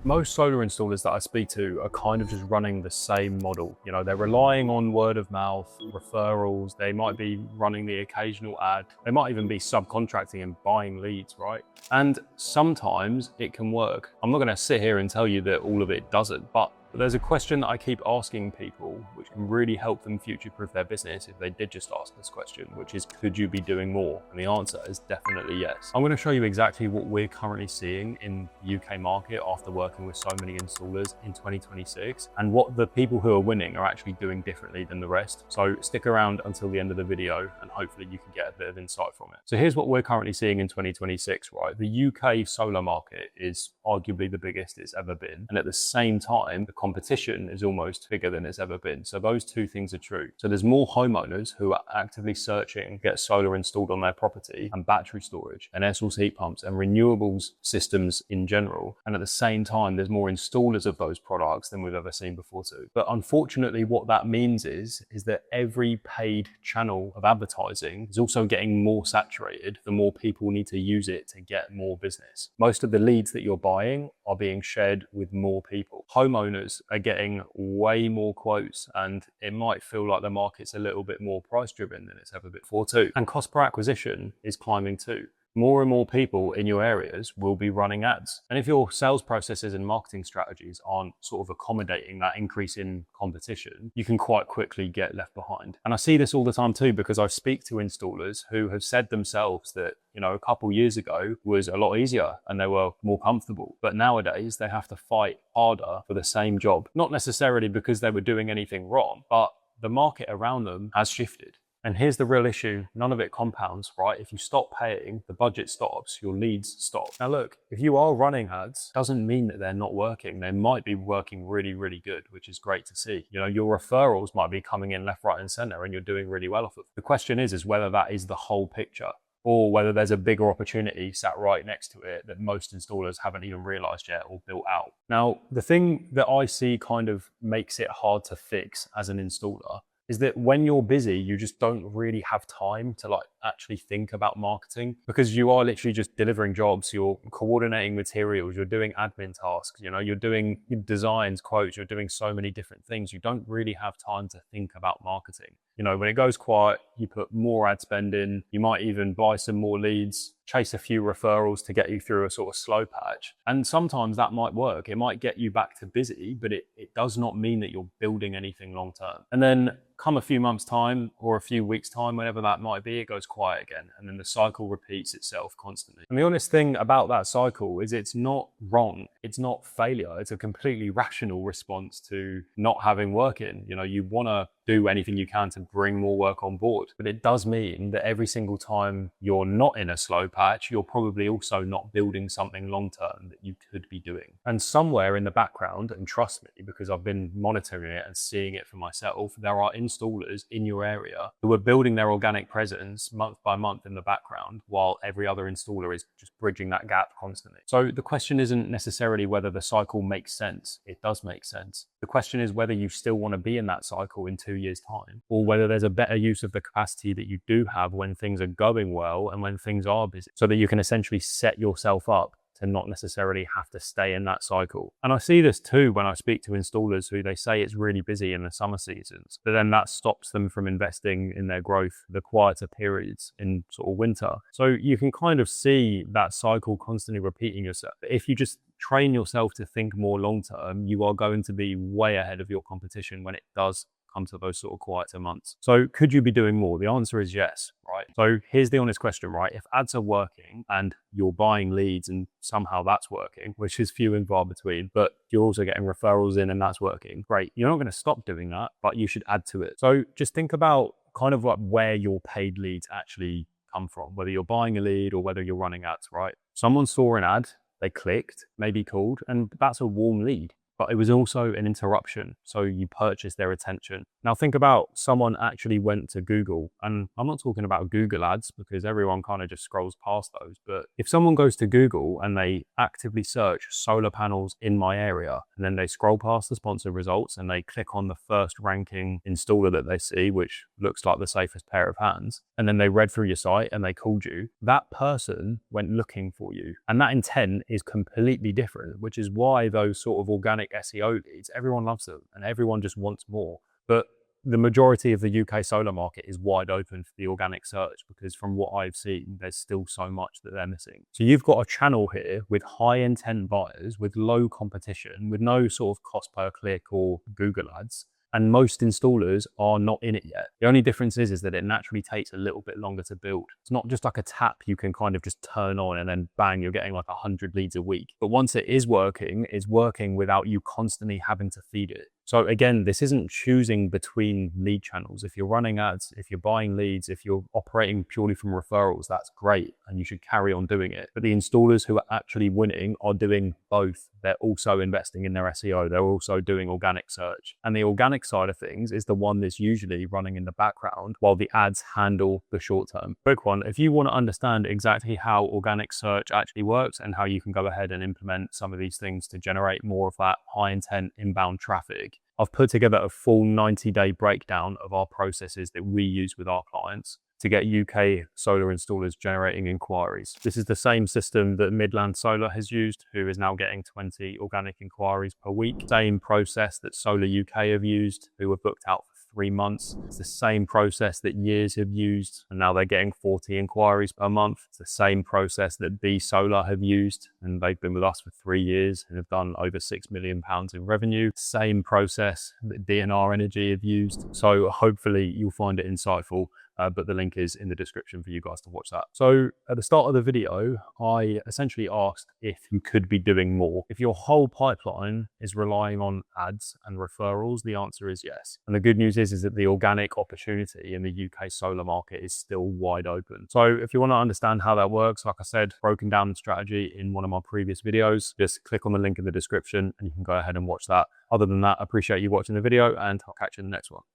Most solar installers that I speak to are kind of just running the same model. You know, they're relying on word of mouth, referrals, they might be running the occasional ad, they might even be subcontracting and buying leads, right? And sometimes it can work. I'm not gonna sit here and tell you that all of it doesn't, but there's a question that I keep asking people, which can really help them future-proof their business if they did just ask this question, which is, could you be doing more? And the answer is definitely yes. I'm going to show you exactly what we're currently seeing in the UK market after working with so many installers in 2026, and what the people who are winning are actually doing differently than the rest. So stick around until the end of the video, and hopefully you can get a bit of insight from it. So here's what we're currently seeing in 2026, right? The UK solar market is arguably the biggest it's ever been, and at the same time, the competition is almost bigger than it's ever been. So those two things are true. So there's more homeowners who are actively searching to get solar installed on their property, and battery storage and air source heat pumps and renewables systems in general. And at the same time, there's more installers of those products than we've ever seen before too. But unfortunately, what that means is that every paid channel of advertising is also getting more saturated. The more people need to use it to get more business. Most of the leads that you're buying are being shared with more people. Homeowners are getting way more quotes, and it might feel like the market's a little bit more price driven than it's ever been before too. And cost per acquisition is climbing too. More and more people in your areas will be running ads. And if your sales processes and marketing strategies aren't sort of accommodating that increase in competition, you can quite quickly get left behind. And I see this all the time too, because I speak to installers who have said themselves that, you know, a couple years ago was a lot easier and they were more comfortable. But nowadays they have to fight harder for the same job. Not necessarily because they were doing anything wrong, but the market around them has shifted. And here's the real issue, none of it compounds, right? If you stop paying, the budget stops, your leads stop. Now look, if you are running ads, doesn't mean that they're not working. They might be working really, really good, which is great to see. You know, your referrals might be coming in left, right, and center, and you're doing really well off of it. The question is whether that is the whole picture, or whether there's a bigger opportunity sat right next to it that most installers haven't even realized yet or built out. Now, the thing that I see kind of makes it hard to fix as an installer is that when you're busy, you just don't really have time to like actually think about marketing, because you are literally just delivering jobs, you're coordinating materials, you're doing admin tasks, you know, you're doing designs, quotes, you're doing so many different things. You don't really have time to think about marketing. You know, when it goes quiet, you put more ad spend in, you might even buy some more leads, chase a few referrals to get you through a sort of slow patch. And sometimes that might work. It might get you back to busy, but it does not mean that you're building anything long term. And then come a few months time or a few weeks time, whenever that might be, it goes quiet again. And then the cycle repeats itself constantly. And the honest thing about that cycle is it's not wrong. It's not failure. It's a completely rational response to not having work in. You know, you want to do anything you can to bring more work on board. But it does mean that every single time you're not in a slow patch, you're probably also not building something long-term that you could be doing. And somewhere in the background, and trust me, because I've been monitoring it and seeing it for myself, there are installers in your area who are building their organic presence month by month in the background, while every other installer is just bridging that gap constantly. So the question isn't necessarily whether the cycle makes sense. It does make sense. The question is whether you still want to be in that cycle in 2 years' time, or whether there's a better use of the capacity that you do have when things are going well and when things are busy, so that you can essentially set yourself up to not necessarily have to stay in that cycle. And I see this too when I speak to installers who they say it's really busy in the summer seasons, but then that stops them from investing in their growth, the quieter periods in sort of winter. So you can kind of see that cycle constantly repeating yourself. If you just train yourself to think more long term, you are going to be way ahead of your competition when it does come to those sort of quieter months. So could you be doing more? The answer is yes, right? So here's the honest question, right? If ads are working and you're buying leads and somehow that's working, which is few and far between, but you're also getting referrals in and that's working, great. You're not going to stop doing that, but you should add to it. So just think about kind of like where your paid leads actually come from, whether you're buying a lead or whether you're running ads, right? Someone saw an ad, they clicked, maybe called, and that's a warm lead. but it was also an interruption. So you purchased their attention. Now think about someone actually went to Google, and I'm not talking about Google ads because everyone kind of just scrolls past those. But if someone goes to Google and they actively search solar panels in my area, and then they scroll past the sponsored results and they click on the first ranking installer that they see, which looks like the safest pair of hands, and then they read through your site and they called you, that person went looking for you. And that intent is completely different, which is why those sort of organic SEO leads, everyone loves them and everyone just wants more. But the majority of the UK solar market is wide open for the organic search because from what I've seen, there's still so much that they're missing. So you've got a channel here with high intent buyers, with low competition, with no sort of cost per click or Google ads. And most installers are not in it yet. The only difference is that it naturally takes a little bit longer to build. It's not just like a tap you can kind of just turn on and then bang, you're getting like 100 leads a week. But once it is working, it's working without you constantly having to feed it. So again, this isn't choosing between lead channels. If you're running ads, if you're buying leads, if you're operating purely from referrals, that's great and you should carry on doing it. But the installers who are actually winning are doing both. They're also investing in their SEO. They're also doing organic search. And the organic side of things is the one that's usually running in the background while the ads handle the short term. Quick one, if you want to understand exactly how organic search actually works and how you can go ahead and implement some of these things to generate more of that high intent inbound traffic, I've put together a full 90-day breakdown of our processes that we use with our clients to get UK solar installers generating inquiries. This is the same system that Midland Solar has used, who is now getting 20 organic inquiries per week. Same process that Solar UK have used, who were booked out for 3 months. It's the same process that YEERS have used, and now they're getting 40 inquiries per month. It's the same process that B Solar have used, and they've been with us for 3 years and have done over £6 million in revenue. Same process that DNR Energy have used. So hopefully you'll find it insightful. But the link is in the description for you guys to watch that. So at the start of the video, I essentially asked if you could be doing more. If your whole pipeline is relying on ads and referrals, the answer is yes. And the good news is that the organic opportunity in the UK solar market is still wide open. So if you want to understand how that works, like I said, broken down the strategy in one of my previous videos, just click on the link in the description and you can go ahead and watch that. Other than that, I appreciate you watching the video and I'll catch you in the next one.